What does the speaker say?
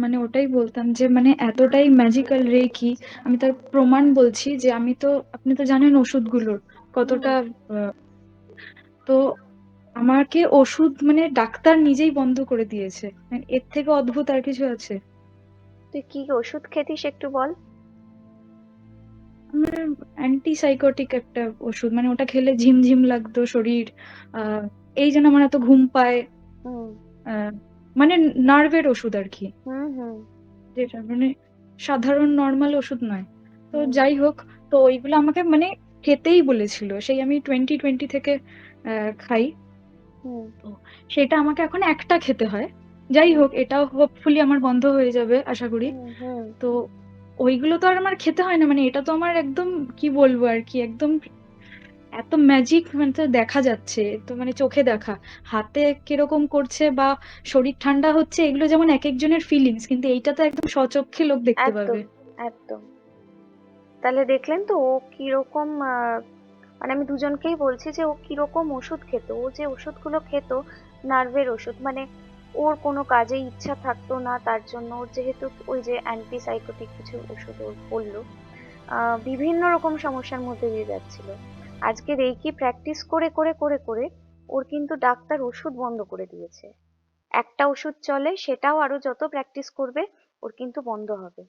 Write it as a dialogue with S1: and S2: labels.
S1: মানে ওটাই বলতাম যে মানে এতটাই ম্যাজিক্যাল রেকি। আমি তার প্রমাণ বলছি যে আমি তো, আপনি তো জানেন ওষুধগুলোর
S2: হুম।
S1: কতটা তো আমাকে ওষুধ মানে ডাক্তার নিজেই বন্ধ করে দিয়েছে। মানে এর থেকে অদ্ভুত আর কিছু আছে?
S2: তুই কি ওষুধ খেতিস একটু বল।
S1: আমার অ্যান্টিসাইকোটিক একটা ওষুধ, মানে ওটা খেলে ঝিমঝিম লাগতো শরীর। আহ এই জন্য আমার এত ঘুম পায়।
S2: হুম
S1: আহ মানে নার্ভের ওষুধ আর কি,
S2: হুম হুম
S1: যেটা মানে সাধারণ নর্মাল ওষুধ নয়। তো
S2: হুম
S1: যাই হোক, তো ওইগুলো আমাকে মানে খেতেই বলেছিল, সেই আমি 2020 থেকে খাই।
S2: হুম
S1: তো সেটা আমাকে এখন একটা খেতে হয়। যাই
S2: হুম
S1: হোক, এটাও হোপফুলি আমার বন্ধ হয়ে যাবে আশা করি।
S2: হুম হুম।
S1: তো ওইগুলো তো আর আমার খেতে হয় না, মানে এটা তো আমার একদম, কি বলবো আর কি, একদম এত ম্যাজিক মানে তো দেখা যাচ্ছে, তো মানে চোখে দেখা, হাতে কিরকম করছে বা শরীর ঠান্ডা হচ্ছে, এগুলো যেমন এক একজনের ফিলিংস, কিন্তু এইটা তো একদম স্বচক্ষে লোক দেখতে
S2: একদম
S1: পাবে।
S2: একদম। তাহলে দেখলেন তো ও কিরকম মানে আমি দুজনকেই বলছি যে ও কিরকম ওষুধ খেত। ও যে ওষুধগুলো খেত, নার্ভের ওষুধ, মানে ওর কোনো কাজে ইচ্ছা থাকতো না, তার জন্য ওর যেহেতু ওই যে অ্যান্টিসাইকোটিক কিছু ওষুধ ওর পড়লো, বিভিন্ন রকম সমস্যার মধ্যে দিয়ে যাচ্ছিল। আজকে রেকি প্র্যাকটিস করে করে করে করে ওর কিন্তু ডাক্তার ওষুধ বন্ধ করে দিয়েছে। একটা ওষুধ চলে, সেটাও আরো যত প্র্যাকটিস করবে ওর কিন্তু বন্ধ হবে।